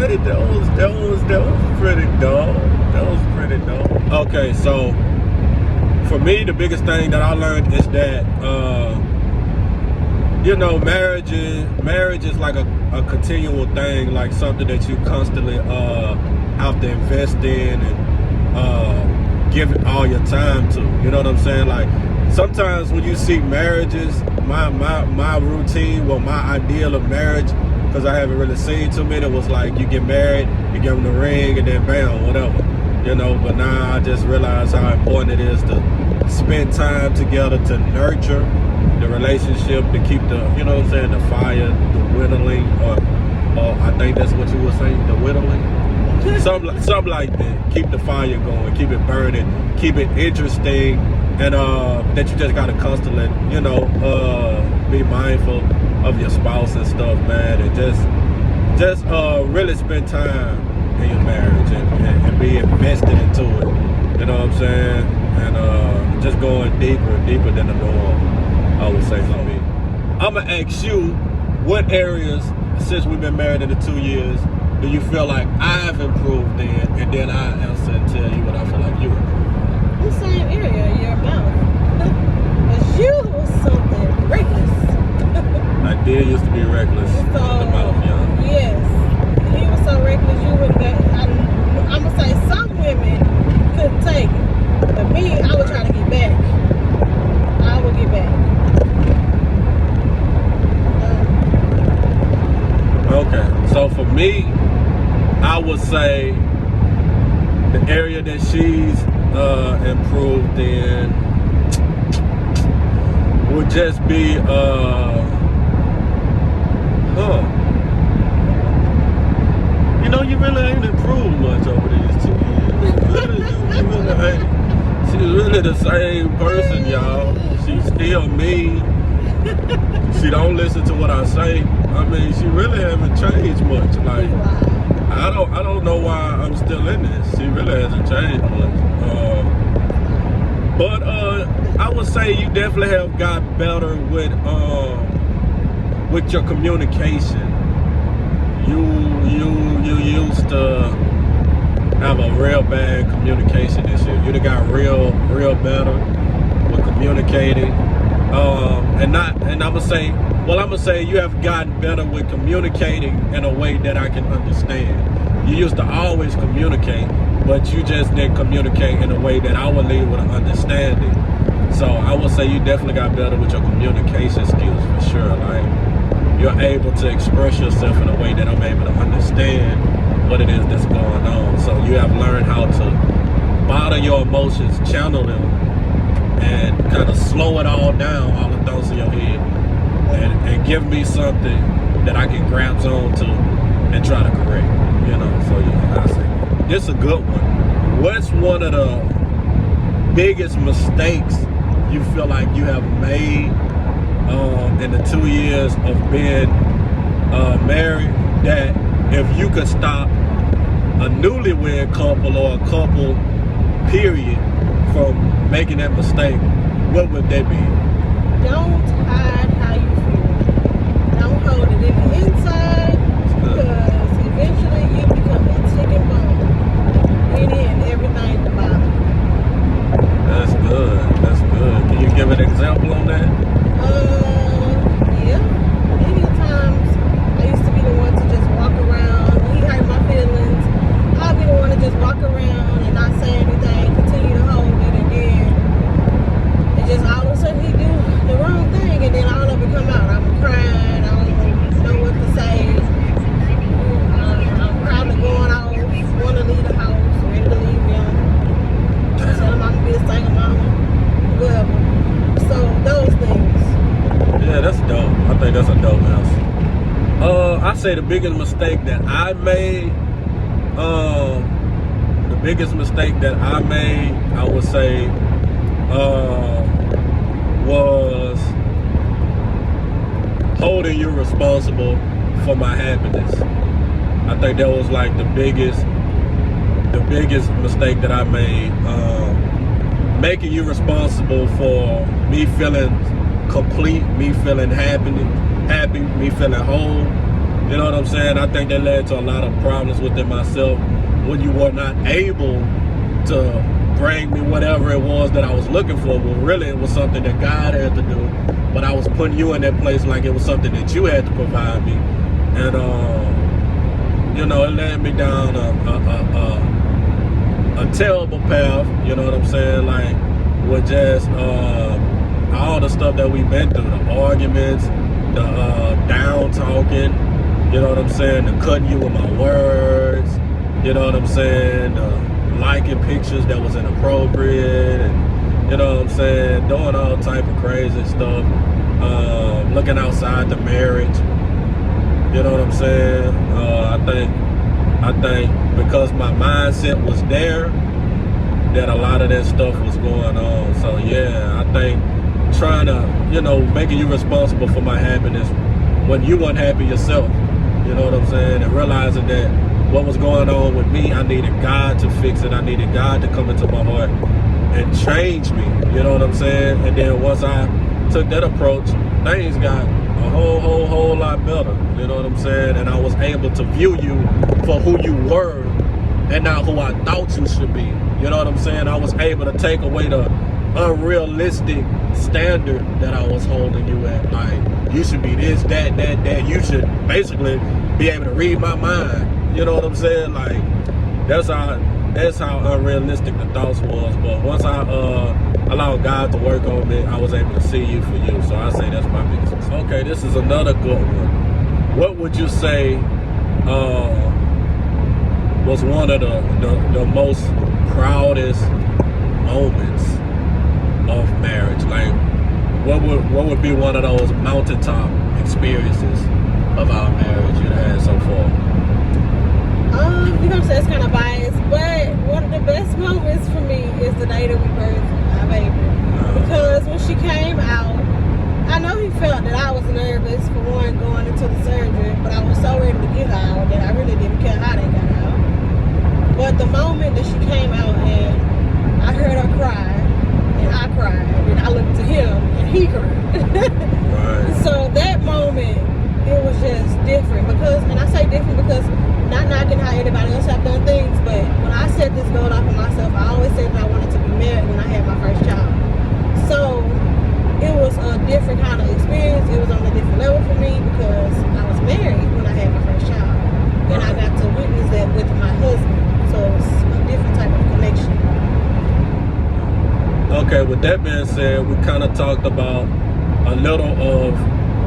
Okay, that was pretty dope. That was pretty dope. Okay, so for me, the biggest thing that I learned is that marriage is like a continual thing, like something that you constantly have to invest in and give it all your time to. You know what I'm saying? Like sometimes when you see marriages, my routine, well, my ideal of marriage, because I haven't really seen too many, was like you get married, you give them the ring, and then bam, whatever. But now I just realize how important it is to spend time together, to nurture the relationship, to keep the fire, the whittling, or I think that's what you were saying, the whittling. Something like that. Keep the fire going, keep it burning, keep it interesting, and that you just gotta constantly, be mindful of your spouse and stuff, man, and just really spend time in your marriage and be invested into it. You know what I'm saying? And just going deeper and deeper than the norm, I would say for me. I'm gonna ask you, what areas, since we've been married in the 2 years, do you feel like I've improved in, and then I answer and tell you what I feel like you improved? The same area, your mouth. Because you was something reckless. I did used to be reckless with the mouth, young. Yes. He was so reckless, you wouldn't get, I'm going to say some women couldn't take it. But me, I would try to get back. I would get back. Okay, so for me, I would say the area that she's improved in would just be you really ain't improved much over these 2 years. You really ain't. She's really the same person, y'all. She's still me. She don't listen to what I say. I mean, she really haven't changed much. Like, I don't know why I'm still in this. She really hasn't changed much. But I would say you definitely have got better with your communication. You used to have a real bad communication issue. You done got real better with communicating. And I'm gonna say you have gotten better with communicating in a way that I can understand. You used to always communicate, but you just didn't communicate in a way that I would leave with an understanding. So I would say you definitely got better with your communication skills for sure. Like, you're able to express yourself in a way that I'm able to understand what it is that's going on. So you have learned how to bottle your emotions, channel them, and kind of slow it all down, all the thoughts in your head, and give me something that I can grab on to and try to correct. So yeah, I say this is a good one. What's one of the biggest mistakes you feel like you have made in the 2 years of being married, that if you could stop a newlywed couple or a couple period from making that mistake, what would that be? Don't hide how you feel. Don't hold it in the inside, because eventually you become a ticking bomb. It is everything at the bottom. That's good. That's good. Can you give an example on that? Yeah. Many times I used to be the one to just walk around. When he hurt my feelings, I'll be the one to just walk around and not say anything, continue to hold it, and then it just all of a sudden he do the wrong thing, and then all of it come out. I'm crying, I don't know what to say. I'm probably going off, want to leave the house, ready to leave him. Tell him I'm gonna be a single mama, whatever. So those things. Yeah, that's dope. I think that's a dope answer. I say the biggest mistake that I made, I would say, was holding you responsible for my happiness. I think that was like the biggest mistake that I made. Making you responsible for me feeling complete, me feeling happy, me feeling whole. You know what I'm saying? I think that led to a lot of problems within myself when you were not able to bring me whatever it was that I was looking for. Well, really, it was something that God had to do, but I was putting you in that place like it was something that you had to provide me. And, you know, it led me down a terrible path, you know what I'm saying? Like, with just all the stuff that we've been through, the arguments, the down talking, you know what I'm saying? The cutting you with my words, you know what I'm saying? Liking pictures that was inappropriate, and you know what I'm saying? Doing all type of crazy stuff, looking outside the marriage, you know what I'm saying? I think because my mindset was there, that a lot of that stuff was going on. So yeah, I think trying to, you know, making you responsible for my happiness when you weren't happy yourself, you know what I'm saying? And realizing that what was going on with me, I needed God to fix it. I needed God to come into my heart and change me, you know what I'm saying? And then once I took that approach, things got a whole lot better, you know what I'm saying? And I was able to view you for who you were and not who I thought you should be, you know what I'm saying? I was able to take away the unrealistic standard that I was holding you at. Like, you should be this, that. You should basically be able to read my mind, you know what I'm saying? Like, that's how unrealistic the thoughts was. But once I allowed God to work on me, I was able to see you for you. So I say that's my biggest success. Okay, this is another good one. What would you say was one of the most proudest moments of marriage? Like, what would be one of those mountaintop experiences of our marriage you've had so far? You know, so it's kind of biased, but one of the best moments for me is the day that we birthed our baby. Because when she came out, I know he felt that I was nervous for one going into the surgery, but I was so ready to get her out that I really didn't care how they got out. But the moment that she came out and I heard her cry, and I cried, and I looked to him and he cried. Right. So that moment, it was just different because, and I say different because not knocking how anybody else have done things, but when I set this goal out for myself, I always said that I wanted to be married when I had my first child. So it was a different kind of experience. It was on a different level for me because I was married when I had my first child, and I got to witness that with my husband. So it's a different type of connection. Okay, with that being said, we kind of talked about a little of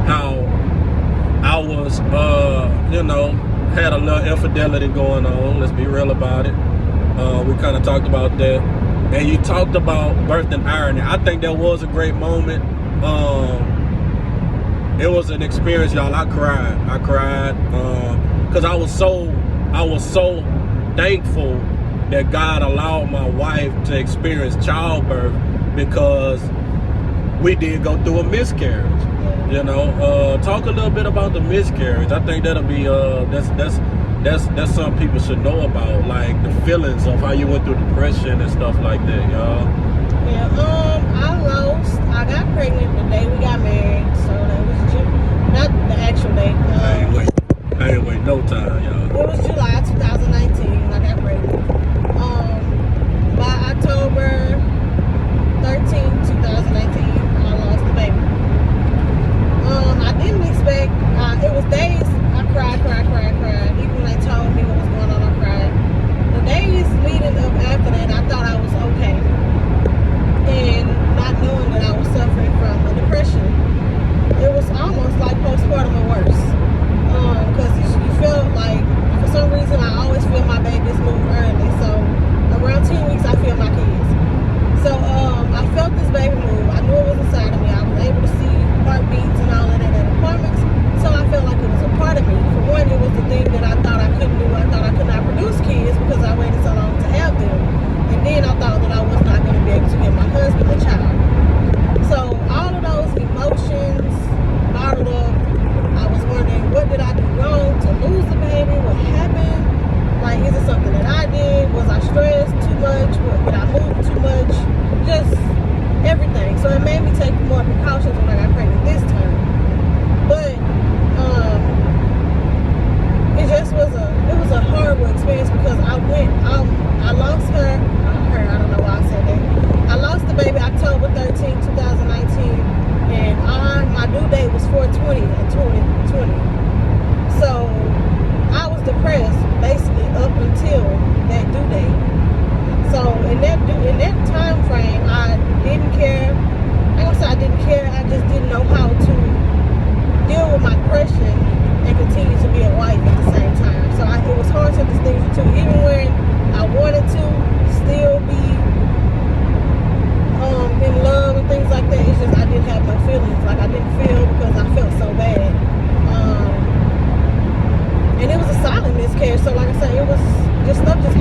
how I was, you know, had a little infidelity going on. Let's be real about it. We kind of talked about that. And you talked about birthing irony. I think that was a great moment. It was an experience, y'all. I cried because I was so thankful that God allowed my wife to experience childbirth, because we did go through a miscarriage. You know, talk a little bit about the miscarriage. I think that'll be that's something people should know about, like the feelings of how you went through depression and stuff like that, y'all. Yeah, I got pregnant the day we got married, so that was not the actual date. I ain't wait no time, y'all. It was July 2019 when I got pregnant. By October 13, 2019, I lost the baby. I didn't expect, it was days I cried. Even when they told me what was going on, I cried. The days leading up after that, I thought I was okay. And not knowing that I was suffering from a depression, it was almost like postpartum or worse. Because you felt like, for some reason, I always feel my babies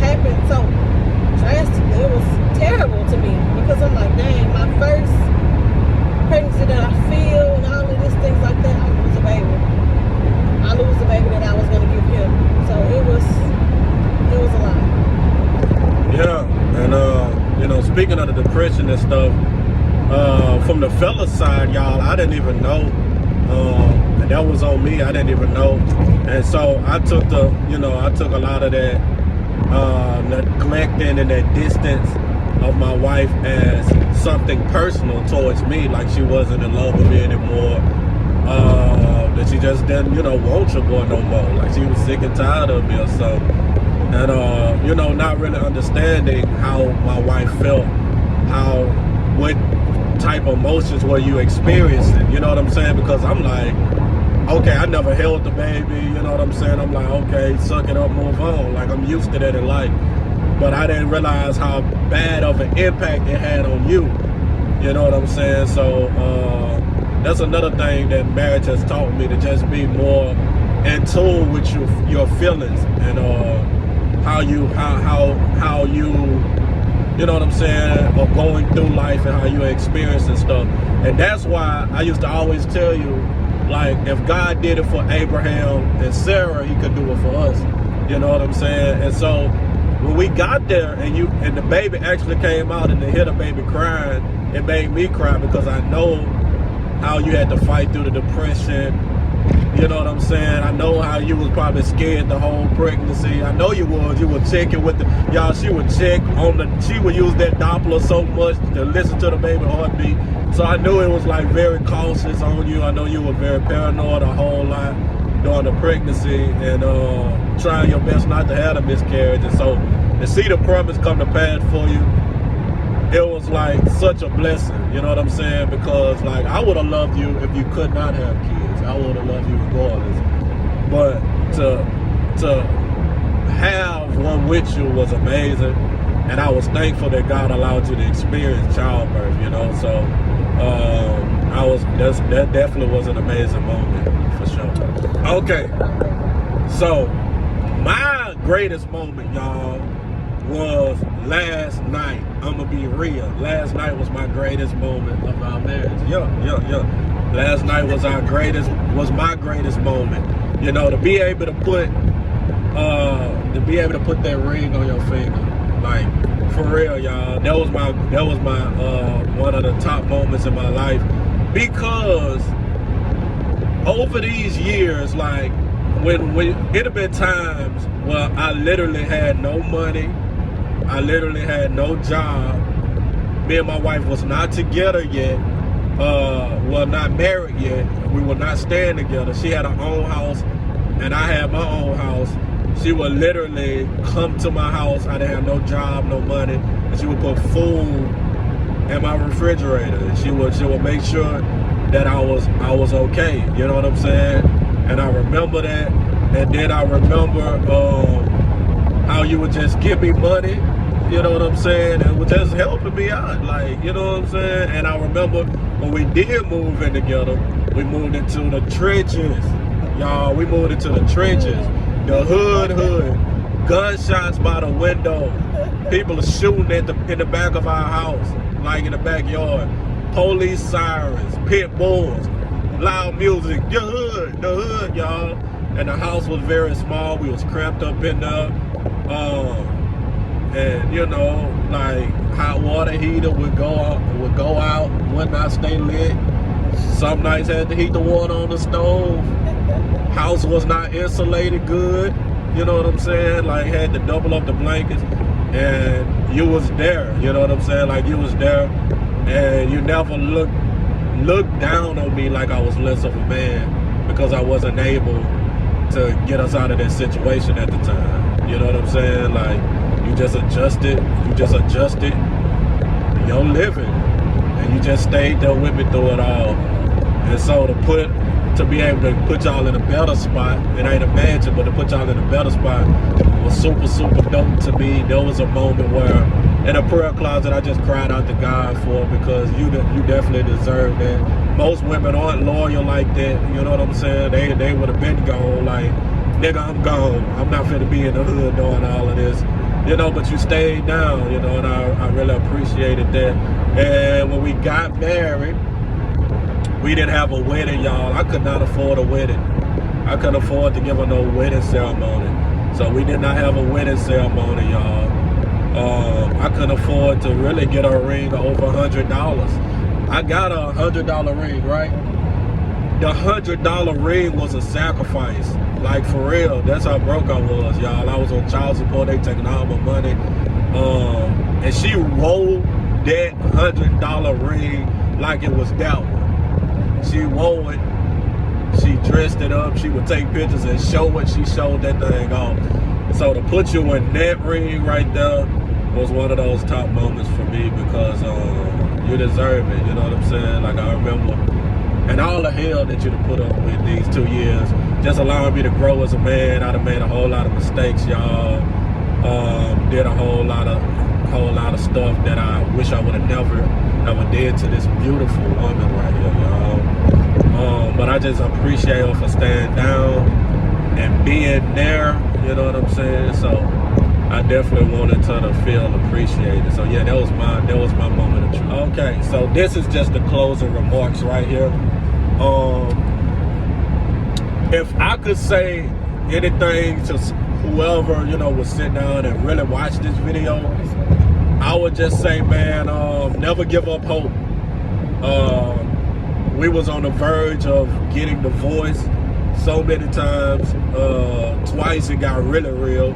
happened so drastically. It was terrible to me because I'm like, dang, my first pregnancy that I feel and all of these things like that, I lose a baby. I lose the baby that I was gonna give him. So it was a lot. Yeah, and you know, speaking of the depression and stuff, from the fella side, y'all, I didn't even know, and that was on me. I didn't even know, and so I took a lot of that neglecting and that distance of my wife as something personal towards me, like she wasn't in love with me anymore, that she just didn't, want your boy no more, like she was sick and tired of me or something, and not really understanding how my wife felt, what type of emotions were you experiencing, you know what I'm saying? Because I'm like, okay, I never held the baby, you know what I'm saying? I'm like, okay, suck it up, move on. Like, I'm used to that in life. But I didn't realize how bad of an impact it had on you. You know what I'm saying? So, that's another thing that marriage has taught me, to just be more in tune with your feelings and how you, you know what I'm saying, of going through life and how you experience and stuff. And that's why I used to always tell you, like, if God did it for Abraham and Sarah, he could do it for us. You know what I'm saying? And so when we got there and the baby actually came out and to hear the baby crying, it made me cry, because I know how you had to fight through the depression. You know what I'm saying? I know how you was probably scared the whole pregnancy. I know you was. You were checking with y'all. She would check she would use that Doppler so much to listen to the baby heartbeat. So I knew it was like very cautious on you. I know you were very paranoid a whole lot during the pregnancy, and trying your best not to have a miscarriage. And so to see the promise come to pass for you, it was like such a blessing. You know what I'm saying? Because like, I would have loved you if you could not have kids. I would have loved you regardless. But to have one with you was amazing, and I was thankful that God allowed you to experience childbirth. So that definitely was an amazing moment for sure. Okay, so my greatest moment, y'all, was last night. I'm gonna be real. Last night was my greatest moment of our marriage. Yeah. Last night was my greatest moment. To be able to put that ring on your finger, like, for real, y'all. That was my one of the top moments in my life, because over these years, like, when it have been times where I literally had no money, I literally had no job. Me and my wife was not together yet. Not married yet. We were not staying together. She had her own house, and I had my own house. She would literally come to my house. I didn't have no job, no money, and she would put food in my refrigerator. And she would make sure that I was okay. You know what I'm saying? And I remember that. And then I remember how you would just give me money. You know what I'm saying? And was just helping me out, like, you know what I'm saying? And I remember when we did move in together, we moved into the trenches. Y'all, we moved into the trenches. The hood. Gunshots by the window. People are shooting in the back of our house, like in the backyard. Police sirens, pit bulls, loud music. The hood, y'all. And the house was very small. We was cramped up in there. And like, hot water heater would go out, would not stay lit. Some nights had to heat the water on the stove. House was not insulated good. You know what I'm saying? Like, had to double up the blankets. And you was there. You know what I'm saying? Like, you was there, and you never looked down on me like I was less of a man, because I wasn't able to get us out of that situation at the time. You know what I'm saying? Like, you just adjusted your living, and you just stayed there with me through it all. And so to be able to put y'all in a better spot, it ain't a mansion, but to put y'all in a better spot was super, super dope to me. There was a moment where, in a prayer closet, I just cried out to God for it, because you definitely deserve that. Most women aren't loyal like that. You know what I'm saying? They would have been gone. Like, nigga, I'm gone. I'm not finna be in the hood doing all of this. you know, but you stayed down, you know, and I really appreciated that. And when we got married, we didn't have a wedding, y'all. I could not afford a wedding. I couldn't afford to give her no wedding ceremony. So we did not have a wedding ceremony, y'all. I couldn't afford to really get a ring over $100. I got a $100 ring, right? The $100 ring was a sacrifice. Like, for real, that's how broke I was, y'all. I was on child support. They taking all my money. And she wore that $100 ring like it was that one. She wore it. She dressed it up. She would take pictures and show it. She showed that thing off. So to put you in that ring right there was one of those top moments for me, because you deserve it. You know what I'm saying? Like, I remember, and all the hell that you put up with these 2 years, just allowing me to grow as a man. I'd have made a whole lot of mistakes, y'all. Did a whole lot of stuff that I wish I would have never did to this beautiful woman right here, y'all. But I just appreciate her for staying down and being there. You know what I'm saying? So I definitely wanted her to feel appreciated. So yeah, that was my moment of truth. Okay, so this is just the closing remarks right here. If I could say anything to whoever, you know, would sit down and really watch this video, I would just say, man, never give up hope. We was on the verge of getting divorced so many times. Twice it got really real.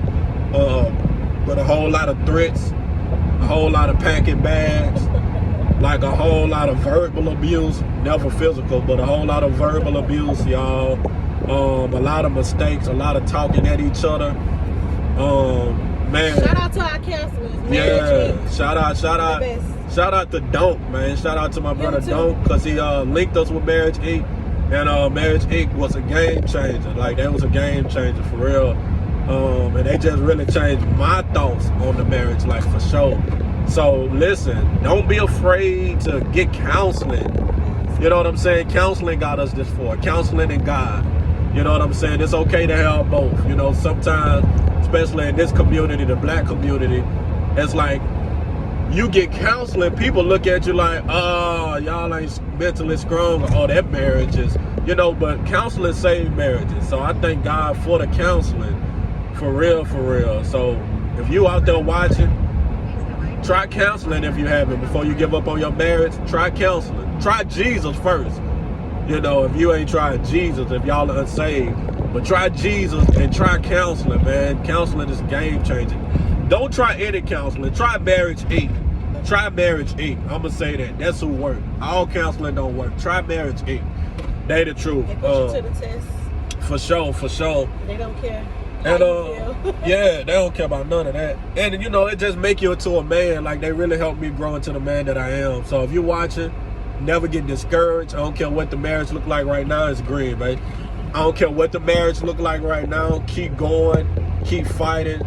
But a whole lot of threats, a whole lot of packing bags, like a whole lot of verbal abuse, never physical, but a whole lot of verbal abuse, y'all. A lot of mistakes, a lot of talking at each other. Man. Shout out to our counselors. Yeah, shout out to Donk, man. Shout out to my brother Donk, because he linked us with Marriage Inc. And Marriage Inc. was a game changer. Like, that was a game changer for real. And they just really changed my thoughts on the marriage, like, for sure. So listen, don't be afraid to get counseling. You know what I'm saying? Counseling got us this far. Counseling and God. You know what I'm saying? It's okay to have both. You know, sometimes, especially in this community, the black community, it's like, you get counseling, people look at you like, oh, y'all ain't mentally strong, or that marriage is, you know, but counseling saves marriages. So I thank God for the counseling, for real, for real. So if you out there watching, try counseling if you haven't. Before you give up on your marriage, try counseling. Try Jesus first. You know, if you ain't tried Jesus, if y'all are unsaved, but try Jesus and try counseling, man. Counseling is game changing. Don't try any counseling. Try Marriage Inc. Try Marriage Inc. I'm gonna say that. That's who work. All counseling don't work. Try Marriage Inc. They the truth. They put you to the test. For sure, for sure. They don't care. And yeah, they don't care about none of that. And you know, it just make you into a man. Like, they really helped me grow into the man that I am. So if you're watching, never get discouraged. I don't care what the marriage look like right now. It's green, baby. I don't care what the marriage look like right now. Keep going. Keep fighting.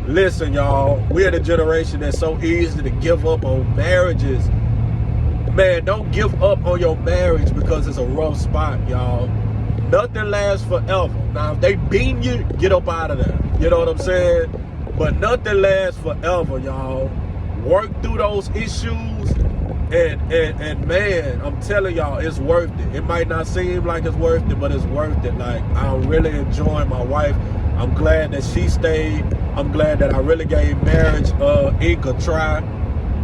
Listen, y'all, we're the generation that's so easy to give up on marriages. Man, don't give up on your marriage because it's a rough spot, y'all. Nothing lasts forever. Now, if they beam you, get up out of there. You know what I'm saying? But nothing lasts forever, y'all. Work through those issues, and man, I'm telling y'all, it's worth it. It might not seem like it's worth it, but it's worth it. Like, I'm really enjoying my wife. I'm glad that she stayed. I'm glad that I really gave Marriage Inc. a try.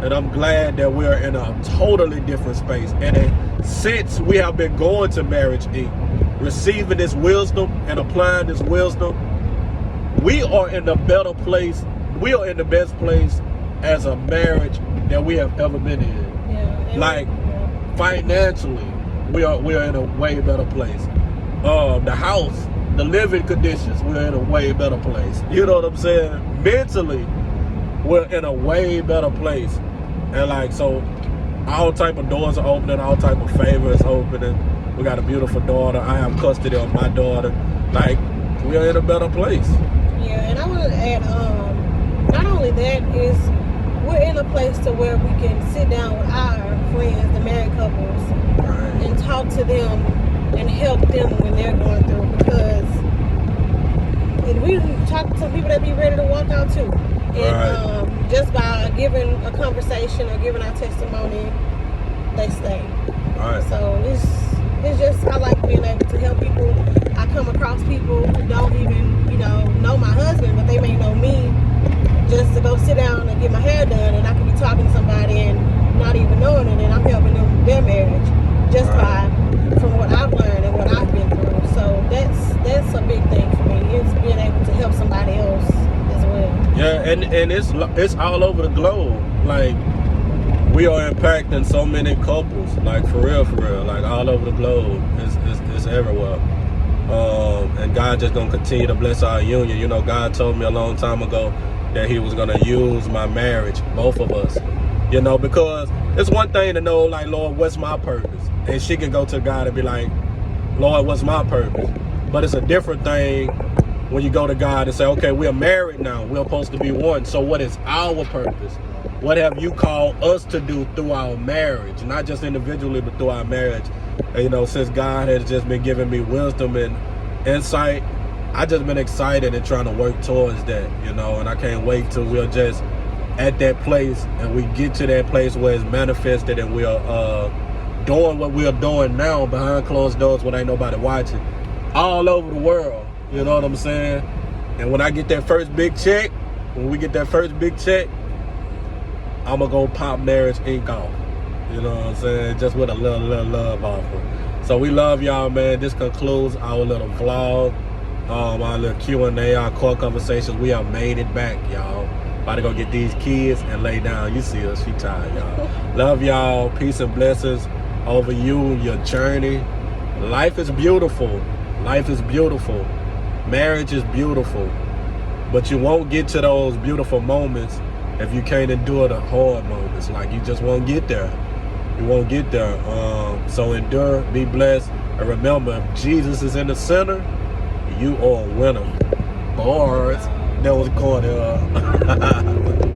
And I'm glad that we're in a totally different space. And since we have been going to Marriage Inc., receiving this wisdom and applying this wisdom, we are in a better place. We are in the best place as a marriage that we have ever been in. Yeah, like, financially, we are in a way better place. The house, the living conditions, we're in a way better place. You know what I'm saying? Mentally, we're in a way better place. And like, so all type of doors are opening, all type of favors opening. We got a beautiful daughter. I have custody of my daughter. Like, we're in a better place. Yeah, and I want to add, not only that, is we're in a place to where we can sit down with our friends, the married couples, Right. and talk to them and help them when they're going through, because we talk to some people that be ready to walk out too. And giving a conversation or giving our testimony, they stay. All right. So it's just, I like being able to help people. I come across people who don't even, know my husband, but they may know me just to go sit down and get my hair done, and I could be talking to somebody and not even knowing it, and I'm helping them their marriage just from what I've learned and what I've been through. So that's a big thing for me. It's being able to help somebody else as well. Yeah, and it's all over the globe. Like, we are impacting so many couples, like for real, like all over the globe. It's everywhere. And God just gonna continue to bless our union. God told me a long time ago that He was gonna use my marriage, both of us. Because it's one thing to know, like, Lord, what's my purpose? And she can go to God and be like, Lord, what's my purpose? But it's a different thing when you go to God and say, okay, we're married now. We're supposed to be one. So what is our purpose? What have you called us to do through our marriage? Not just individually, but through our marriage. Since God has just been giving me wisdom and insight, I just been excited and trying to work towards that, and I can't wait till we're just at that place and we get to that place where it's manifested and we're doing what we're doing now behind closed doors when ain't nobody watching all over the world. You know what I'm saying? And when I get that first big check, when we get that first big check, I'm gonna go pop Marriage Inc. off. You know what I'm saying? Just with a little love offer. So we love y'all, man. This concludes our little vlog, our little Q&A, our core conversations. We have made it back, y'all. About to go get these kids and lay down. You see us, she tired, y'all. Love y'all. Peace and blessings over you, your journey. Life is beautiful. Life is beautiful. Marriage is beautiful. But you won't get to those beautiful moments if you can't endure the hard moments. Like, you just won't get there. You won't get there. So endure, be blessed, and remember, if Jesus is in the center, you are a winner. Bars. That was going on.